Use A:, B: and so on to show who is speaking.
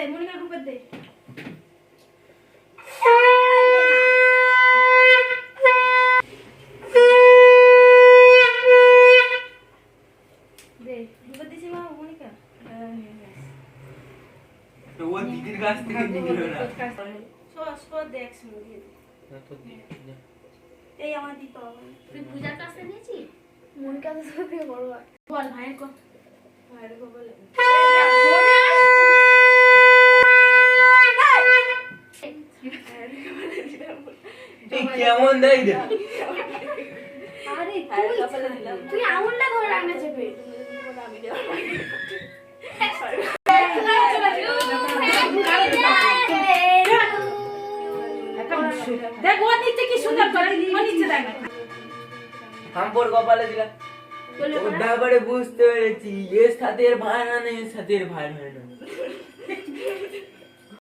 A: দে মনিকা রূপের দে দে রূপের দিছি মা মনিকা
B: তো ও দিদির কাছ থেকে নিয়ে গেল না
A: সো দেখ মুভি
B: না তো দি
A: এই আমার দিতে হবে
C: তুই পূজার কাছে নিয়েছিস?
A: মনিকা তো সবই বড় হয়
C: বল ভাইয়ের কো
A: ভাইয়ের কো বলে
B: এই কেমন দেই রে
A: আরে
C: তুই আঙুলটা ধরে রাখনা চেপে
A: দেখ ও নিচে কি সুন্দর করে ও নিচে দেখ
B: হামপর কপালে দিলা ওর ব্যাপারে বুঝতে পেরেছি এর সাথে এর ভাই না নেই এর সাথে এর ভাই হয় না